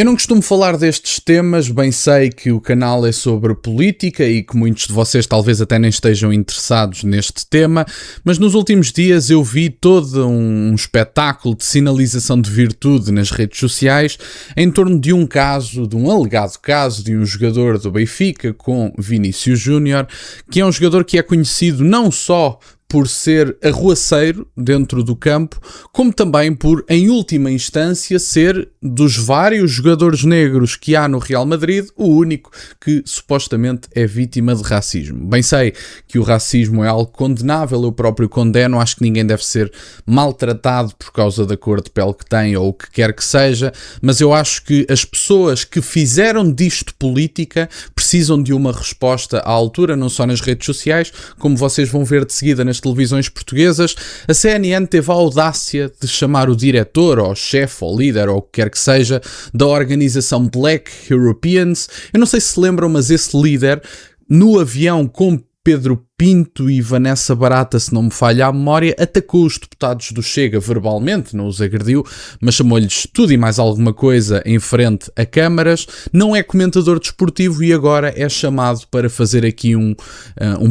Eu não costumo falar destes temas, bem sei que o canal é sobre política e que muitos de vocês talvez até nem estejam interessados neste tema, mas nos últimos dias eu vi todo um espetáculo de sinalização de virtude nas redes sociais em torno de um caso, de um alegado caso de um jogador do Benfica com Vinícius Júnior, que é um jogador que é conhecido não só por ser arruaceiro dentro do campo, como também por, em última instância, ser dos vários jogadores negros que há no Real Madrid, o único que supostamente é vítima de racismo. Bem sei que o racismo é algo condenável, eu próprio condeno, acho que ninguém deve ser maltratado por causa da cor de pele que tem ou o que quer que seja, mas eu acho que as pessoas que fizeram disto política precisam de uma resposta à altura, não só nas redes sociais, como vocês vão ver de seguida nas televisões portuguesas. A CNN teve a audácia de chamar o diretor, ou chefe, ou líder, ou o que quer que seja, da organização Black Europeans. Eu não sei se lembram, mas esse líder, no avião com Pedro Pinto e Vanessa Barata, se não me falha a memória, atacou os deputados do Chega verbalmente, não os agrediu, mas chamou-lhes tudo e mais alguma coisa em frente a câmaras. Não é comentador desportivo e agora é chamado para fazer aqui um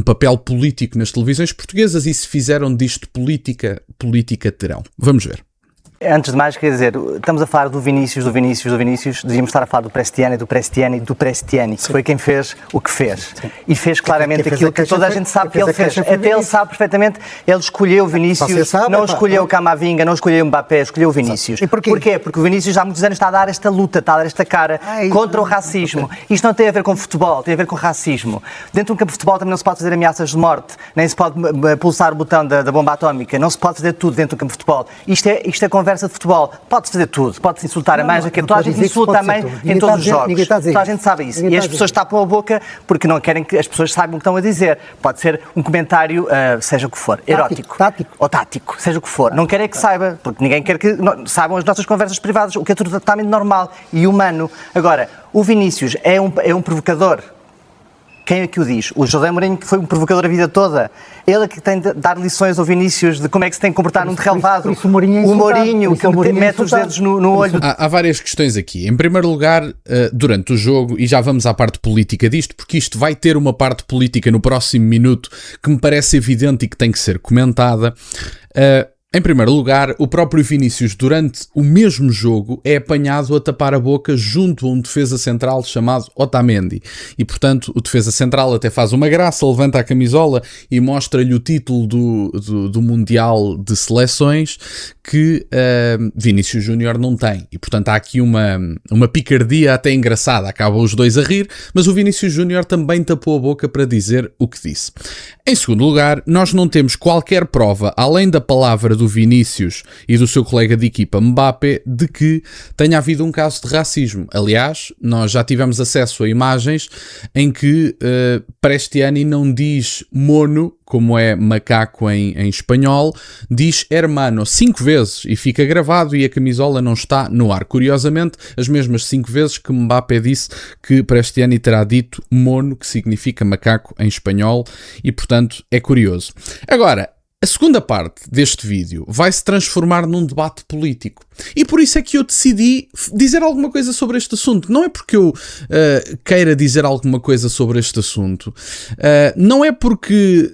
papel político nas televisões portuguesas, e se fizeram disto política terão. Vamos ver. Antes de mais, quer dizer, estamos a falar do Vinícius, devíamos estar a falar do Prestiani, que foi quem fez o que fez. Sim. E fez claramente aquilo que toda a gente sabe que ele fez. Até ele sabe perfeitamente, ele escolheu o Vinícius, não escolheu o Camavinga, não escolheu o Mbappé, escolheu o Vinícius. E porquê? Porque o Vinícius já há muitos anos está a dar esta luta, está a dar esta cara contra o racismo. Isto não tem a ver com futebol, tem a ver com racismo. Dentro de um campo de futebol também não se pode fazer ameaças de morte, nem se pode pulsar o botão da bomba atómica, não se pode fazer tudo dentro do campo de futebol. Isto é conversa de futebol, pode-se fazer tudo, pode-se insultar a mãe, toda a gente insulta a mãe em todos os jogos, toda a gente sabe isso, e as pessoas tapam a boca porque não querem que as pessoas saibam o que estão a dizer. Pode ser um comentário, seja o que for, erótico ou tático, seja o que for, não querem que saiba, porque ninguém quer que saibam as nossas conversas privadas, o que é totalmente normal e humano. Agora, o Vinícius é um provocador. Quem é que o diz? O José Mourinho, que foi um provocador a vida toda. Ele é que tem de dar lições ao Vinícius de como é que se tem que comportar num relevado. O Mourinho que mete os dedos no olho. Há várias questões aqui. Em primeiro lugar, durante o jogo, e já vamos à parte política disto, porque isto vai ter uma parte política no próximo minuto que me parece evidente e que tem que ser comentada. Em primeiro lugar, o próprio Vinícius, durante o mesmo jogo, é apanhado a tapar a boca junto a um defesa central chamado Otamendi. E, portanto, o defesa central até faz uma graça, levanta a camisola e mostra-lhe o título do Mundial de Seleções que Vinícius Júnior não tem. E, portanto, há aqui uma picardia até engraçada. Acabam os dois a rir, mas o Vinícius Júnior também tapou a boca para dizer o que disse. Em segundo lugar, nós não temos qualquer prova, além da palavra do Vinícius e do seu colega de equipa Mbappé, de que tenha havido um caso de racismo. Aliás, nós já tivemos acesso a imagens em que Prestiani não diz mono, como é macaco em espanhol, diz hermano 5 vezes e fica gravado e a camisola não está no ar. Curiosamente, as mesmas 5 vezes que Mbappé disse que Prestiani terá dito mono, que significa macaco em espanhol, e portanto é curioso. Agora, a segunda parte deste vídeo vai se transformar num debate político. E por isso é que eu decidi dizer alguma coisa sobre este assunto. Não é porque eu queira dizer alguma coisa sobre este assunto. Não é porque,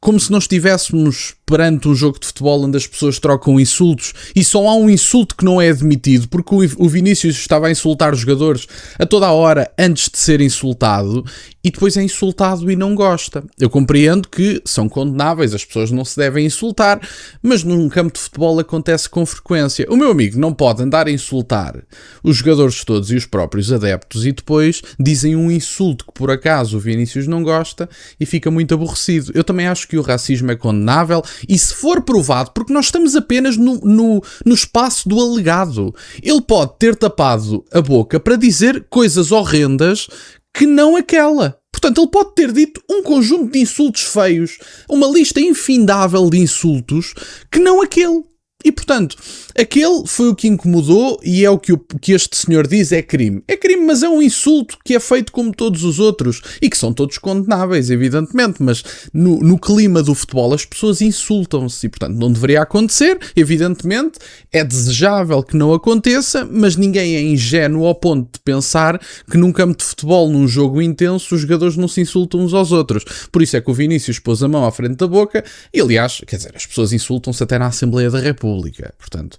como se nós estivéssemos perante um jogo de futebol onde as pessoas trocam insultos e só há um insulto que não é admitido, porque o Vinícius estava a insultar os jogadores a toda a hora antes de ser insultado e depois é insultado e não gosta. Eu compreendo que são condenáveis, as pessoas não se devem insultar, mas num campo de futebol acontece com frequência. O meu amigo não pode andar a insultar os jogadores todos e os próprios adeptos e depois dizem um insulto que por acaso o Vinícius não gosta e fica muito aborrecido. Eu também acho que o racismo é condenável. E se for provado, porque nós estamos apenas no espaço do alegado, ele pode ter tapado a boca para dizer coisas horrendas que não aquela. Portanto, ele pode ter dito um conjunto de insultos feios, uma lista infindável de insultos que não aquele. E, portanto, aquele foi o que incomodou e é o que este senhor diz é crime. É crime, mas é um insulto que é feito como todos os outros e que são todos condenáveis, evidentemente, mas no clima do futebol as pessoas insultam-se e, portanto, não deveria acontecer, evidentemente, é desejável que não aconteça, mas ninguém é ingênuo ao ponto de pensar que num campo de futebol, num jogo intenso, os jogadores não se insultam uns aos outros. Por isso é que o Vinícius pôs a mão à frente da boca e, aliás, quer dizer, as pessoas insultam-se até na Assembleia da República. Portanto,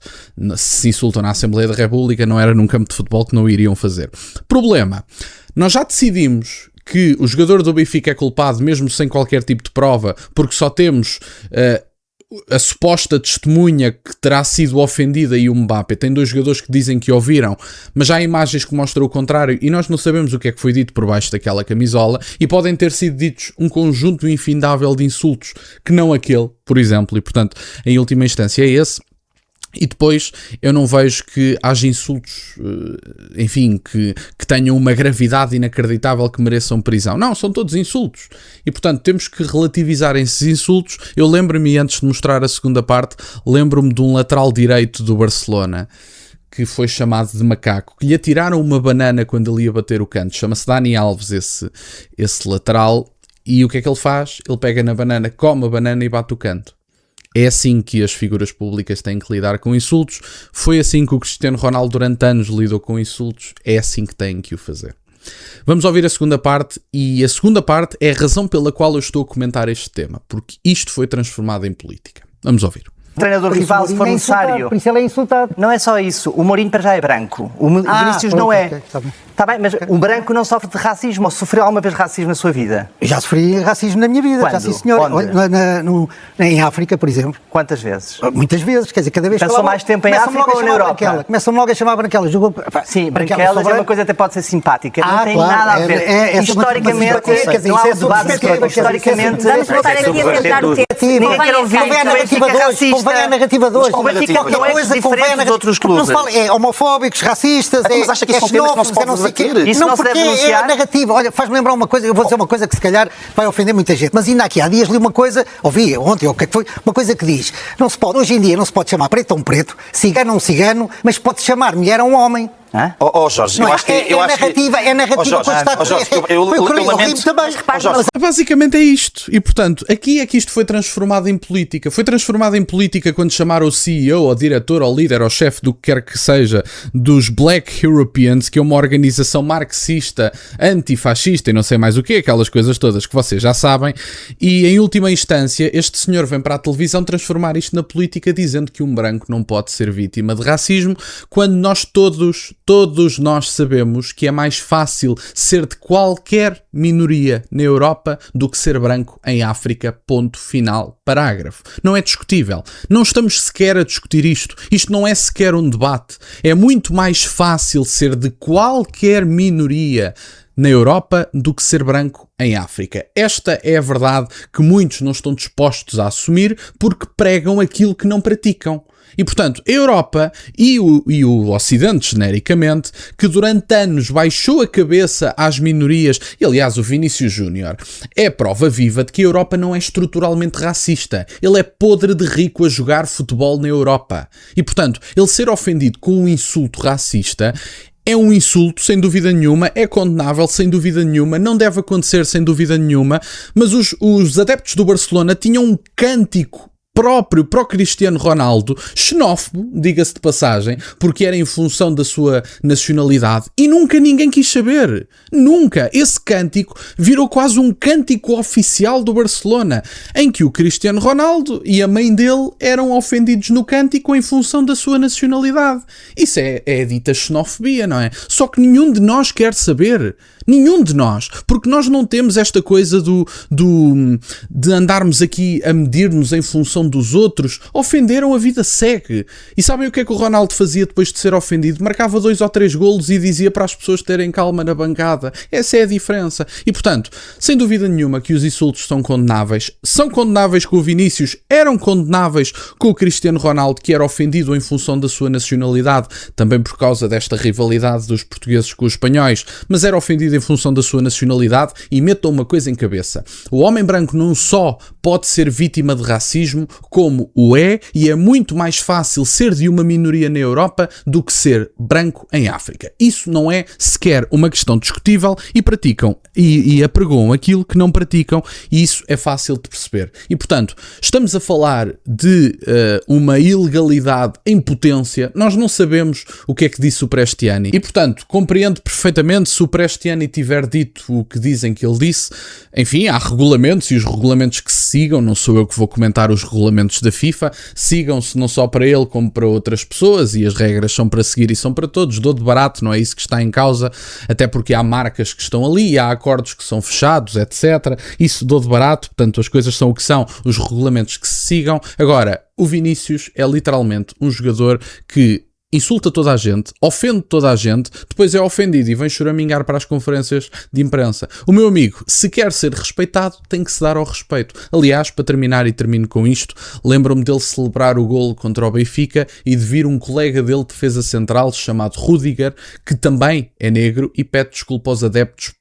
se insultam na Assembleia da República, não era num campo de futebol que não iriam fazer. Problema, nós já decidimos que o jogador do Benfica é culpado mesmo sem qualquer tipo de prova, porque só temos a suposta testemunha que terá sido ofendida e o Mbappé. Tem 2 jogadores que dizem que ouviram, mas já há imagens que mostram o contrário e nós não sabemos o que é que foi dito por baixo daquela camisola e podem ter sido ditos um conjunto infindável de insultos que não aquele, por exemplo, e portanto, em última instância é esse. E depois eu não vejo que haja insultos, enfim, que tenham uma gravidade inacreditável que mereçam prisão. Não, são todos insultos. E, portanto, temos que relativizar esses insultos. Eu lembro-me, antes de mostrar a segunda parte, lembro-me de um lateral direito do Barcelona que foi chamado de macaco, que lhe atiraram uma banana quando ele ia bater o canto. Chama-se Dani Alves, esse lateral. E o que é que ele faz? Ele pega na banana, come a banana e bate o canto. É assim que as figuras públicas têm que lidar com insultos. Foi assim que o Cristiano Ronaldo durante anos lidou com insultos. É assim que têm que o fazer. Vamos ouvir a segunda parte, e a segunda parte é a razão pela qual eu estou a comentar este tema, porque isto foi transformado em política. Vamos ouvir. Treinador rival, se for necessário. Por isso ele é insultado. Não é só isso. O Mourinho para já é branco. O Vinícius não é. Está bem, mas o branco não sofre de racismo ou sofreu alguma vez racismo na sua vida? Já sofri racismo na minha vida. Quando? Já sim, senhor. Em África, por exemplo. Quantas vezes? Muitas vezes, quer dizer, cada vez que passou mais tempo em África ou na Europa? Começam logo a chamar branquelas. Sim, branquelas é uma coisa que até pode ser simpática. Não tem nada a ver. Historicamente, não há um debate. Historicamente, vamos voltar aqui a tentar o texto. Ninguém quer ouvir que o Benfica é racista. Convém a narrativa de hoje. Qualquer coisa diferente dos outros clubes. É homofóbicos, racistas, é xenófobos, é não sei o quê. Isso não se deve denunciar? É a narrativa. Olha, faz-me lembrar uma coisa, eu vou dizer uma coisa que se calhar vai ofender muita gente, mas ainda aqui há dias li uma coisa, ouvi ontem, ou o que é que foi, uma coisa que diz, não se pode, hoje em dia não se pode chamar preto a um preto, cigano a um cigano, mas pode chamar mulher a um homem. Jorge, eu acho que é narrativa basicamente é isto. E portanto, aqui é que isto foi transformado em política. Foi transformado em política quando chamaram o CEO, ou diretor, ou líder, ou chefe do que quer que seja, dos Black Europeans, que é uma organização marxista, antifascista e não sei mais o que, aquelas coisas todas que vocês já sabem. E em última instância, este senhor vem para a televisão transformar isto na política, dizendo que um branco não pode ser vítima de racismo, quando nós todos nós sabemos que é mais fácil ser de qualquer minoria na Europa do que ser branco em África, ponto final, parágrafo. Não é discutível. Não estamos sequer a discutir isto. Isto não é sequer um debate. É muito mais fácil ser de qualquer minoria na Europa do que ser branco em África. Esta é a verdade que muitos não estão dispostos a assumir porque pregam aquilo que não praticam. E, portanto, a Europa e o Ocidente, genericamente, que durante anos baixou a cabeça às minorias, e aliás o Vinícius Júnior é prova viva de que a Europa não é estruturalmente racista. Ele é podre de rico a jogar futebol na Europa. E, portanto, ele ser ofendido com um insulto racista é um insulto, sem dúvida nenhuma, é condenável, sem dúvida nenhuma, não deve acontecer, sem dúvida nenhuma, mas os adeptos do Barcelona tinham um cântico próprio para o Cristiano Ronaldo, xenófobo, diga-se de passagem, porque era em função da sua nacionalidade, e nunca ninguém quis saber. Nunca. Esse cântico virou quase um cântico oficial do Barcelona, em que o Cristiano Ronaldo e a mãe dele eram ofendidos no cântico em função da sua nacionalidade. Isso é dita xenofobia, não é? Só que nenhum de nós quer saber. Nenhum de nós. Porque nós não temos esta coisa de andarmos aqui a medir-nos em função dos outros. Ofenderam, a vida segue. E sabem o que é que o Ronaldo fazia depois de ser ofendido? Marcava 2 ou 3 golos e dizia para as pessoas terem calma na bancada. Essa é a diferença. E portanto, sem dúvida nenhuma que os insultos são condenáveis. São condenáveis com o Vinícius, eram condenáveis com o Cristiano Ronaldo, que era ofendido em função da sua nacionalidade, também por causa desta rivalidade dos portugueses com os espanhóis, mas era ofendido em função da sua nacionalidade. E metam uma coisa em cabeça: o homem branco não só pode ser vítima de racismo, como o é, e é muito mais fácil ser de uma minoria na Europa do que ser branco em África. Isso não é sequer uma questão discutível e praticam e apregoam aquilo que não praticam, e isso é fácil de perceber. E, portanto, estamos a falar de uma ilegalidade em potência. Nós não sabemos o que é que disse o Prestiani. E, portanto, compreendo perfeitamente se o Prestiani tiver dito o que dizem que ele disse. Enfim, há regulamentos e os regulamentos que se sigam, não sou eu que vou comentar os regulamentos da FIFA, sigam-se não só para ele como para outras pessoas, e as regras são para seguir e são para todos. Dou de barato, não é isso que está em causa, até porque há marcas que estão ali, há acordos que são fechados, etc. Isso dou de barato, portanto as coisas são o que são, os regulamentos que se sigam. Agora, o Vinícius é literalmente um jogador que insulta toda a gente, ofende toda a gente, depois é ofendido e vem choramingar para as conferências de imprensa. O meu amigo, se quer ser respeitado, tem que se dar ao respeito. Aliás, para terminar, e termino com isto, lembro-me dele celebrar o golo contra o Benfica e de vir um colega dele de defesa central chamado Rudiger, que também é negro, e pede desculpa aos adeptos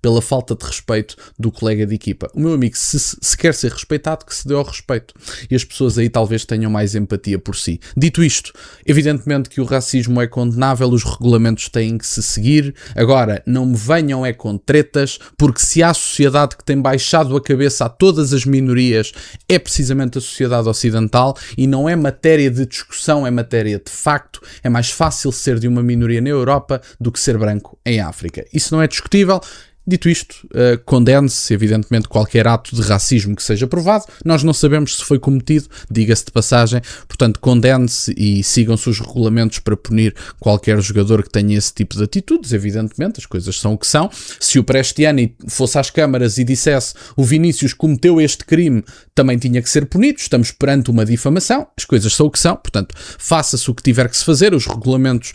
pela falta de respeito do colega de equipa. O meu amigo, se quer ser respeitado, que se dê ao respeito. E as pessoas aí talvez tenham mais empatia por si. Dito isto, evidentemente que o racismo é condenável, os regulamentos têm que se seguir. Agora, não me venham com tretas, porque se há sociedade que tem baixado a cabeça a todas as minorias, é precisamente a sociedade ocidental, e não é matéria de discussão, é matéria de facto. É mais fácil ser de uma minoria na Europa do que ser branco em África. Isso não é discutível. Dito isto, condene-se, evidentemente, qualquer ato de racismo que seja provado. Nós não sabemos se foi cometido, diga-se de passagem, portanto, condene-se e sigam-se os regulamentos para punir qualquer jogador que tenha esse tipo de atitudes. Evidentemente, as coisas são o que são. Se o Prestiani fosse às câmaras e dissesse o Vinícius cometeu este crime, também tinha que ser punido. Estamos perante uma difamação, as coisas são o que são, portanto, faça-se o que tiver que se fazer. Os regulamentos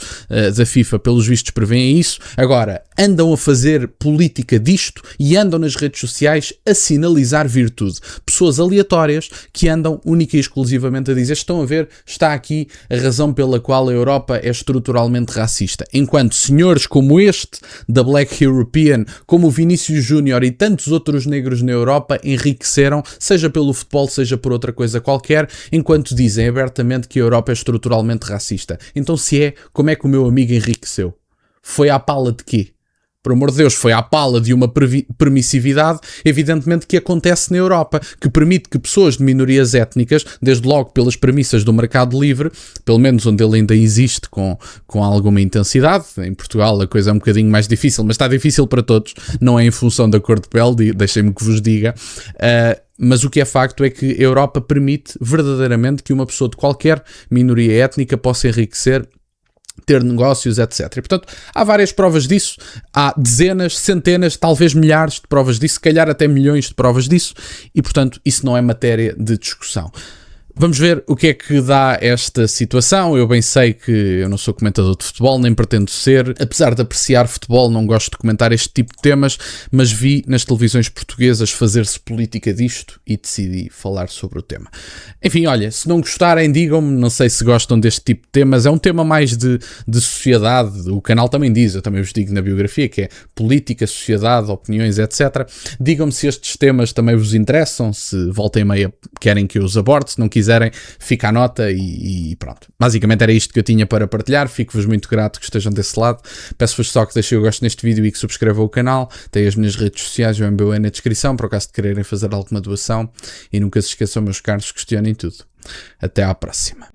da FIFA, pelos vistos, prevêem isso. Agora, andam a fazer política disto e andam nas redes sociais a sinalizar virtude. Pessoas aleatórias que andam única e exclusivamente a dizer: estão a ver, está aqui a razão pela qual a Europa é estruturalmente racista. Enquanto senhores como este, da Black European, como o Vinícius Júnior e tantos outros negros na Europa enriqueceram, seja pelo futebol, seja por outra coisa qualquer, enquanto dizem abertamente que a Europa é estruturalmente racista. Então, se é, como é que o meu amigo enriqueceu? Foi à pala de quê? Por amor de Deus, foi à pala de uma permissividade, evidentemente, que acontece na Europa, que permite que pessoas de minorias étnicas, desde logo pelas premissas do mercado livre, pelo menos onde ele ainda existe com alguma intensidade, em Portugal a coisa é um bocadinho mais difícil, mas está difícil para todos, não é em função da cor de pele, deixem-me que vos diga, mas o que é facto é que a Europa permite verdadeiramente que uma pessoa de qualquer minoria étnica possa enriquecer, ter negócios, etc. E, portanto, há várias provas disso, há dezenas, centenas, talvez milhares de provas disso, se calhar até milhões de provas disso, e, portanto, isso não é matéria de discussão. Vamos ver o que é que dá esta situação. Eu bem sei que eu não sou comentador de futebol, nem pretendo ser. Apesar de apreciar futebol, não gosto de comentar este tipo de temas, mas vi nas televisões portuguesas fazer-se política disto e decidi falar sobre o tema. Enfim, olha, se não gostarem, digam-me, não sei se gostam deste tipo de temas. É um tema mais de sociedade. O canal também diz, eu também vos digo na biografia, que é política, sociedade, opiniões, etc. Digam-me se estes temas também vos interessam, se volta e meia querem que eu os aborde, se não quiserem, fica a nota e pronto. Basicamente era isto que eu tinha para partilhar. Fico-vos muito grato que estejam desse lado. Peço-vos só que deixem o gosto neste vídeo e que subscrevam o canal. Tem as minhas redes sociais e o MBA na descrição, por acaso de quererem fazer alguma doação. E nunca se esqueçam, meus caros, questionem tudo. Até à próxima.